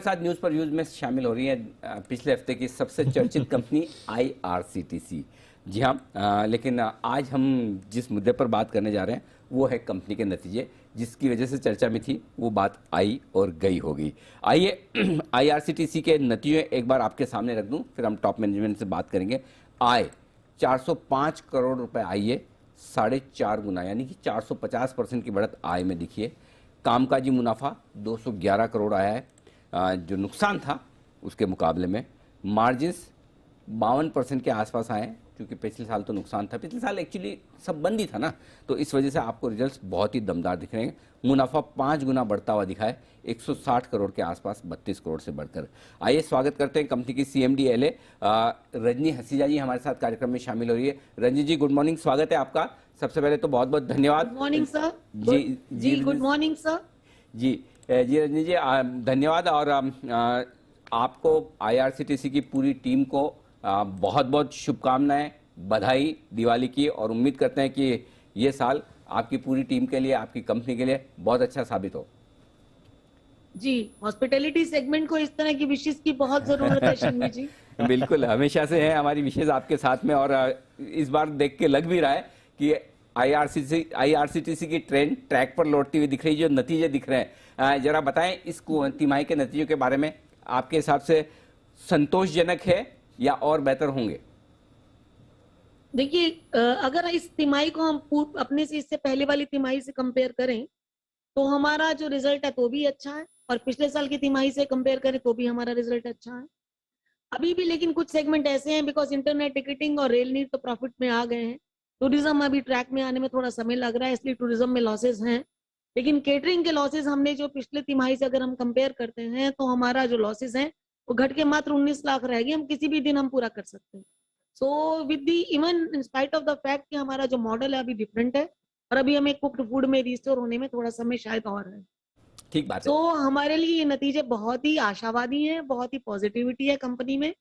साथ न्यूज पर यूज में शामिल हो रही है पिछले हफ्ते की सबसे चर्चित कंपनी आईआरसीटीसी। जी हाँ, लेकिन आज हम जिस मुद्दे पर बात करने जा रहे हैं वो है कंपनी के नतीजे, जिसकी वजह से चर्चा में थी वो बात आई और गई हो गई। आइए आईआरसीटीसी के नतीजे एक बार आपके सामने रख दूं, फिर हम टॉप मैनेजमेंट से बात करेंगे। आय 405 करोड़ रुपए आई है, 4.5 गुना यानी कि 450% की बढ़त आय में दिखी है। कामकाजी मुनाफा 211 करोड़ आया है, जो नुकसान था उसके मुकाबले में। मार्जिन्स 52% के आसपास आए हैं, क्योंकि पिछले साल तो नुकसान था, पिछले साल एक्चुअली सब बंद ही था ना, तो इस वजह से आपको रिजल्ट्स बहुत ही दमदार दिख रहे हैं। मुनाफा 5 गुना बढ़ता हुआ दिखा है, 160 करोड़ के आसपास 32 करोड़ से बढ़कर। आइए स्वागत करते हैं कंपनी की सीएमडी एलए रजनी हसीजा जी हमारे साथ कार्यक्रम में शामिल हो रही है। रजनी जी गुड मॉर्निंग, स्वागत है आपका। सबसे पहले तो बहुत बहुत धन्यवाद। Good morning sir. जी गुड मॉर्निंग सर। जी रजनी जी धन्यवाद। और आपको आईआरसीटीसी की पूरी टीम को बहुत बहुत शुभकामनाएं, बधाई दिवाली की, और उम्मीद करते हैं कि ये साल आपकी पूरी टीम के लिए, आपकी कंपनी के लिए बहुत अच्छा साबित हो। जी, हॉस्पिटैलिटी सेगमेंट को इस तरह की विशेष की बहुत जरूरत है शिंवी जी। बिल्कुल, हमेशा से है हमारी विशेष आपके साथ में, और इस बार देख के लग भी रहा है कि आईआरसीटीसी की ट्रेंड ट्रैक पर लौटती हुई दिख रही है। जो नतीजे दिख रहे हैं, जरा बताएं इस तिमाही के नतीजों के बारे में, आपके हिसाब से संतोषजनक है या और बेहतर होंगे? देखिए, अगर इस तिमाही को हम अपने से इससे पहले वाली तिमाही से कंपेयर करें तो हमारा जो रिजल्ट है तो भी अच्छा है, और पिछले साल की तिमाही से कंपेयर करें तो भी हमारा रिजल्ट अच्छा है। अभी भी लेकिन कुछ सेगमेंट ऐसे हैं, बिकॉज इंटरनेट टिकटिंग और रेल नीड तो प्रॉफिट में आ गए हैं, टूरिज्म अभी ट्रैक में आने में थोड़ा समय लग रहा है, इसलिए टूरिज्म में लॉसेस हैं। लेकिन केटरिंग के लॉसेस हमने जो पिछले तिमाही से अगर हम कंपेयर करते हैं तो हमारा जो लॉसेस हैं वो घट के मात्र 19 लाख रह गए। हम किसी भी दिन हम पूरा कर सकते हैं। So with the even in spite of the fact कि हमारा जो मॉडल है अभी डिफरेंट है, और अभी हमें कुक्ड फूड में रिस्टोर होने में थोड़ा समय शायद और है। ठीक बात है। सो हमारे लिए ये नतीजे बहुत ही आशावादी हैं, बहुत ही पॉजिटिविटी है कंपनी में,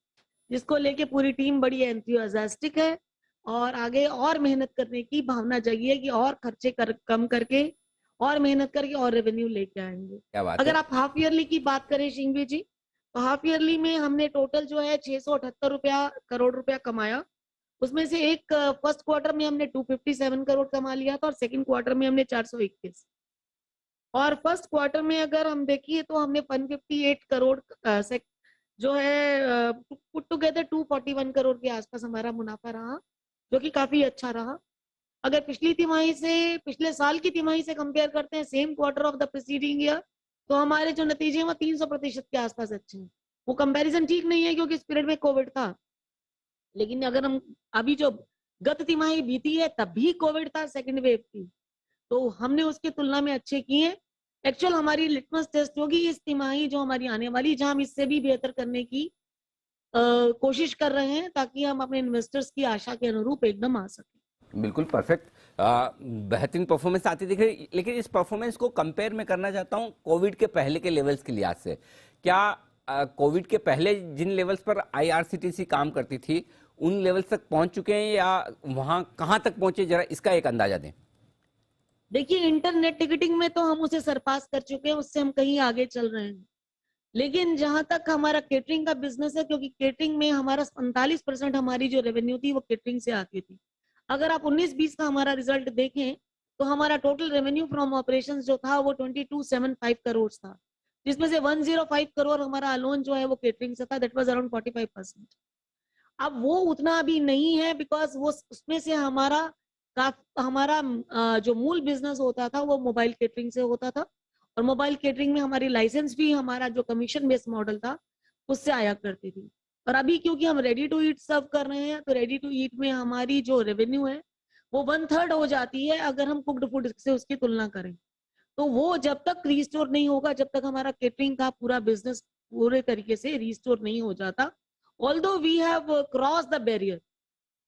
जिसको लेके पूरी टीम बड़ी एंथुसियास्टिक है, और आगे और मेहनत करने की भावना जगी है कि और खर्चे कम करके और मेहनत करके और रेवेन्यू लेके आएंगे। क्या बात अगर है। आप हाफ ईयरली की बात करें शिंवी जी, तो हाफ ईयरली में हमने टोटल जो है 678 करोड़ रुपया कमाया। उसमें से एक फर्स्ट क्वार्टर में हमने 257 करोड़ कमा लिया था, और सेकंड क्वार्टर में हमने 421। और फर्स्ट क्वार्टर में अगर हम देखिए तो हमने 158 करोड़ जो है पुट टुगेदर 241 करोड़ के आसपास हमारा मुनाफा रहा, जो कि काफी अच्छा रहा। अगर पिछली तिमाही से, पिछले साल की तिमाही से कंपेयर करते हैं, same quarter of the preceding year, तो हमारे जो नतीजे हैं वो 300% के आसपास अच्छे हैं। वो कंपैरिजन ठीक नहीं है क्योंकि इस पीरियड में कोविड था, लेकिन अगर हम अभी जो गत तिमाही बीती है तब भी कोविड था, सेकेंड वेव की, तो हमने उसकी तुलना में अच्छे किए। एक्चुअल हमारी लिटमस टेस्ट होगी इस तिमाही जो हमारी आने वाली, जहां हम इससे भी बेहतर करने की कोशिश कर रहे हैं, ताकि हम अपने इन्वेस्टर्स की आशा के अनुरूप एकदम आ सके। बिल्कुल परफेक्ट, बेहतरीन परफॉर्मेंस आती दिख रही। लेकिन इस परफॉर्मेंस को कंपेयर में करना चाहता हूं कोविड के पहले के लेवल्स के लिहाज से। क्या कोविड के पहले जिन लेवल्स पर आईआरसीटीसी काम करती थी उन लेवल्स तक पहुंच चुके हैं, या वहां कहां तक पहुंचे, जरा इसका एक अंदाजा दें। देखिए, इंटरनेट टिकटिंग में तो हम उसे सरपास कर चुके हैं, उससे हम कहीं आगे चल रहे हैं। लेकिन जहां तक हमारा केटरिंग का बिजनेस है, क्योंकि केटरिंग में हमारा 45% हमारी जो रेवेन्यू थी वो केटरिंग से आती थी। अगर आप 19-20 का हमारा रिजल्ट देखें तो हमारा टोटल रेवेन्यू फ्रॉम ऑपरेशंस जो था वो 2275 करोड़ था, जिसमें से 105 करोड़ हमारा अलोन जो है वो केटरिंग से था, दैट वाज अराउंड 45%। अब वो उतना अभी नहीं है, बिकॉज वो उसमें से हमारा जो मूल बिजनेस होता था वो मोबाइल केटरिंग से होता था, और मोबाइल केटरिंग में हमारी लाइसेंस भी, हमारा जो कमीशन बेस्ड मॉडल था उससे आया करती थी। और अभी क्योंकि हम रेडी टू ईट सर्व कर रहे हैं, तो रेडी टू ईट में हमारी जो रेवेन्यू है वो 1/3 हो जाती है अगर हम कुक्ड फूड से उसकी तुलना करें। तो वो जब तक रिस्टोर नहीं होगा, जब तक हमारा केटरिंग का पूरा बिजनेस पूरे तरीके से रिस्टोर नहीं हो जाता, although we have cross the barrier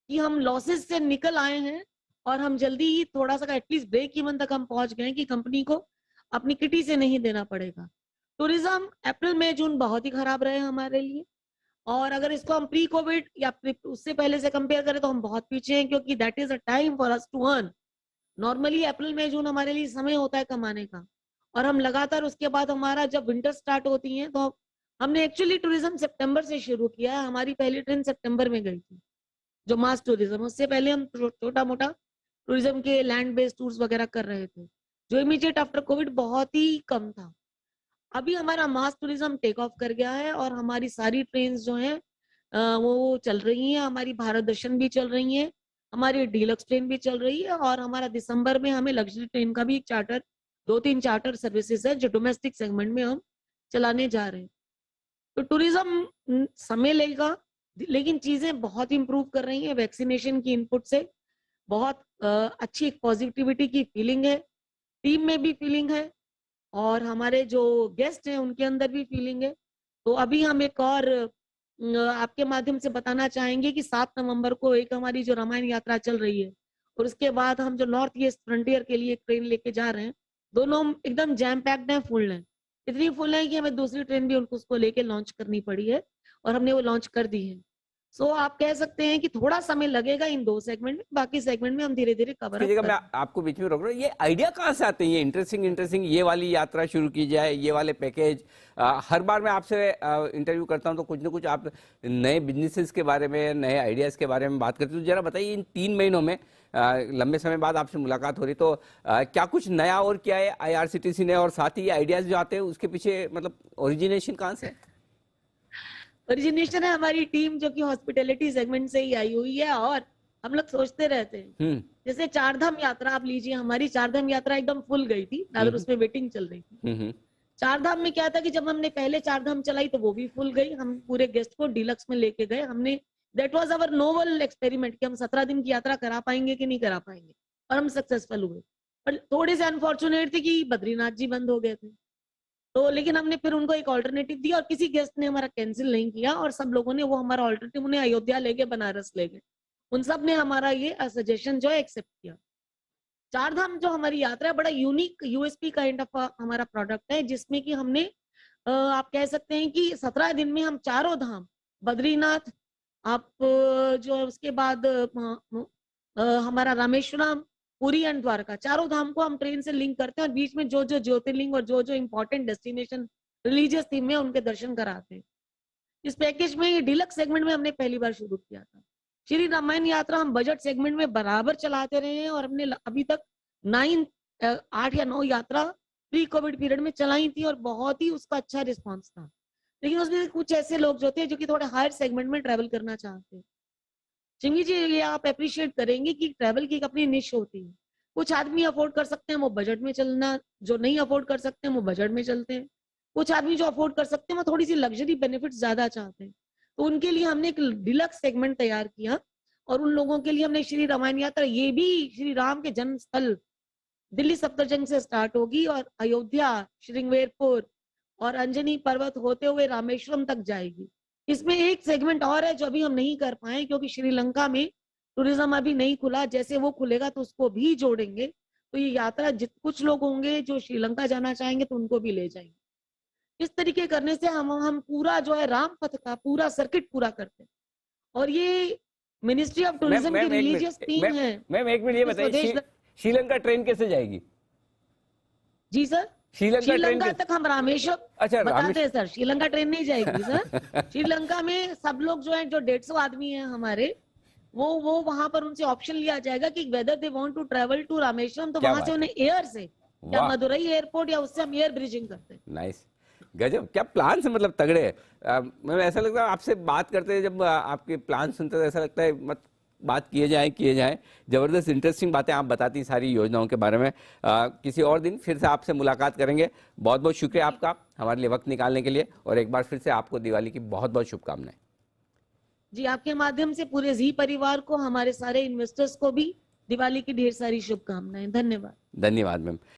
कि हम लॉसेस से निकल आए हैं, और हम जल्दी ही थोड़ा सा एटलीस्ट ब्रेक इवन तक हम पहुंच गए कि कंपनी को अपनी किटी से नहीं देना पड़ेगा। टूरिज्म अप्रैल मई जून बहुत ही खराब रहे हमारे लिए, और अगर इसको हम प्री कोविड या उससे पहले से कंपेयर करें तो हम बहुत पीछे हैं, क्योंकि that is a time for us to earn. Normally अप्रैल मई जून हमारे लिए समय होता है कमाने का, और हम लगातार उसके बाद हमारा जब विंटर स्टार्ट होती है तो हमने एक्चुअली टूरिज्म सितंबर से शुरू किया है, हमारी पहली ट्रेन सितंबर में गई थी, जो मास टूरिज्म। उससे पहले हम छोटा मोटा टूरिज्म के लैंड बेस्ड टूर्स वगैरह कर रहे थे, जो इमीडिएट आफ्टर कोविड बहुत ही कम था। अभी हमारा मास टूरिज्म टेक ऑफ कर गया है और हमारी सारी ट्रेन जो हैं वो चल रही हैं। हमारी भारत दर्शन भी चल रही है, हमारी डीलक्स ट्रेन भी चल रही है, और हमारा दिसंबर में हमें लग्जरी ट्रेन का भी एक चार्टर, 2-3 चार्टर सर्विसेज है जो डोमेस्टिक सेगमेंट में हम चलाने जा रहे हैं। तो टूरिज्म समय लेगा, लेकिन चीजें बहुत इंप्रूव कर रही हैं। वैक्सीनेशन की इनपुट से बहुत अच्छी एक पॉजिटिविटी की फीलिंग है, टीम में भी फीलिंग है, और हमारे जो गेस्ट हैं उनके अंदर भी फीलिंग है। तो अभी हम एक और आपके माध्यम से बताना चाहेंगे कि 7 नवंबर को एक हमारी जो रामायण यात्रा चल रही है, और उसके बाद हम जो नॉर्थ ईस्ट फ्रंटियर के लिए एक ट्रेन लेके जा रहे हैं, दोनों एकदम जैम पैक्ड हैं, फुल हैं। इतनी फुल है कि हमें दूसरी ट्रेन भी उनको उसको लेके लॉन्च करनी पड़ी है, और हमने वो लॉन्च कर दी है। सो आप कह सकते हैं कि थोड़ा समय लगेगा इन 2 सेगमेंट में, बाकी सेगमेंट में हम धीरे धीरे कवर इसकी अप जगह कर मैं रहे हैं। आपको बीच में रोक रहा हूँ, ये आइडिया कहाँ से आते हैं, ये इंटरेस्टिंग ये वाली यात्रा शुरू की जाए, ये वाले पैकेज। हर बार मैं आपसे इंटरव्यू करता हूँ तो कुछ ना कुछ आप नए बिजनेसेस के बारे में, नए आइडियाज़ के बारे में बात करते हो। जरा बताइए, इन 3 महीनों में लंबे समय बाद आपसे मुलाकात हो रही, तो क्या कुछ नया और क्या है IRCTC ने, और साथ ही आइडियाज़ जो आते हैं उसके पीछे मतलब ओरिजिनेशन कहाँ से है? ओरिजिनेशन है हमारी टीम, जो कि हॉस्पिटैलिटी सेगमेंट से ही आई हुई है, और हम लोग सोचते रहते हैं। जैसे चारधाम यात्रा आप लीजिए, हमारी चारधाम यात्रा एकदम फुल गई थी, अगर उसमें वेटिंग चल रही थी। चारधाम में क्या था कि जब हमने पहले चारधाम चलाई तो वो भी फुल गई, हम पूरे गेस्ट को डीलक्स में लेके गए। हमने that was our novel experiment कि हम 17 दिन की यात्रा करा पाएंगे कि नहीं करा पाएंगे, और हम सक्सेसफुल हुए। पर थोड़े से अनफॉर्चुनेट थे कि बद्रीनाथ जी बंद हो गए थे, तो लेकिन हमने फिर उनको एक ऑल्टरनेटिव दिया, और किसी गेस्ट ने हमारा कैंसिल नहीं किया, और सब लोगों ने वो हमारा ऑल्टरनेटिव, उन्हें अयोध्या ले गए, बनारस ले गए, उन सब ने हमारा ये सजेशन जो है एक्सेप्ट किया। चारधाम जो हमारी यात्रा है, बड़ा यूनिक USP काइंड ऑफ हमारा प्रोडक्ट है, जिसमें कि हमने आप कह सकते हैं कि 17 दिन में हम चारों धाम, बद्रीनाथ, आप जो है उसके बाद हमारा रामेश्वरम, पुरी एंड द्वारका, चारों धाम को हम ट्रेन से लिंक करते हैं, और बीच में जो जो ज्योतिर्लिंग और जो जो इम्पोर्टेंट डेस्टिनेशन रिलीजियस थीम में उनके दर्शन कराते हैं। इस पैकेज में ये डीलक्स सेगमेंट में हमने पहली बार शुरू किया था। श्री रामायण यात्रा हम बजट सेगमेंट में बराबर चलाते रहे हैं, और हमने अभी तक 8 या 9 यात्रा प्री कोविड पीरियड में चलाई थी, और बहुत ही उसका अच्छा रिस्पॉन्स था। लेकिन उसमें कुछ ऐसे लोग जो थे जो कि थोड़े हायर सेगमेंट में ट्रेवल करना चाहते हैं। चिंगी जी, ये आप अप्रिशिएट करेंगे कि ट्रैवल की एक अपनी निश होती है। कुछ आदमी अफोर्ड कर सकते हैं वो बजट में चलना, जो नहीं अफोर्ड कर सकते हैं वो बजट में चलते हैं। कुछ आदमी जो अफोर्ड कर सकते हैं वो थोड़ी सी लग्जरी बेनिफिट ज्यादा चाहते हैं, तो उनके लिए हमने एक डिलक्स सेगमेंट तैयार किया, और उन लोगों के लिए हमने श्री रामायण यात्रा, ये भी श्री राम के जन्म स्थल दिल्ली सफदरजंग से स्टार्ट होगी, और अयोध्या, श्रृंगवेरपुर और अंजनी पर्वत होते हुए रामेश्वरम तक जाएगी। इसमें एक सेगमेंट और है जो अभी हम नहीं कर पाए, क्योंकि श्रीलंका में टूरिज्म अभी नहीं खुला, जैसे वो खुलेगा तो उसको भी जोड़ेंगे। तो ये यात्रा कुछ लोग होंगे जो श्रीलंका जाना चाहेंगे तो उनको भी ले जाएंगे। इस तरीके करने से हम पूरा जो है राम पथ का पूरा सर्किट पूरा करते हैं, और ये मिनिस्ट्री ऑफ टूरिज्म की रिलीजियस टीम है। मैम एक मिनट ये बताइए, श्रीलंका ट्रेन कैसे जाएगी? जी सर, श्रीलंका तक हम रामेश्वर, अच्छा, बताते हैं सर, श्रीलंका ट्रेन नहीं जाएगी सर। श्रीलंका में सब लोग जो है, जो 150 आदमी हैं हमारे, वो वहां पर उनसे ऑप्शन लिया जाएगा कि whether they want to travel to Rameswaram, तो वहां से उन्हें एयर से या मदुरई एयरपोर्ट या उससे हम एयर ब्रिजिंग करते हैं। नाइस, गजब, क्या प्लान से मतलब तगड़े। मैं ऐसा लगता है आपसे बात करते हैं, जब आपके प्लान सुनते हैं ऐसा लगता है मत बात किए जाए। जबरदस्त इंटरेस्टिंग बातें आप बताती हैं सारी योजनाओं के बारे में। किसी और दिन फिर से आपसे मुलाकात करेंगे। बहुत बहुत शुक्रिया आपका हमारे लिए वक्त निकालने के लिए, और एक बार फिर से आपको दिवाली की बहुत बहुत शुभकामनाएं। जी, आपके माध्यम से पूरे जी परिवार को, हमारे सारे इन्वेस्टर्स को भी दिवाली की ढेर सारी शुभकामनाएं। धन्यवाद। धन्यवाद मैम।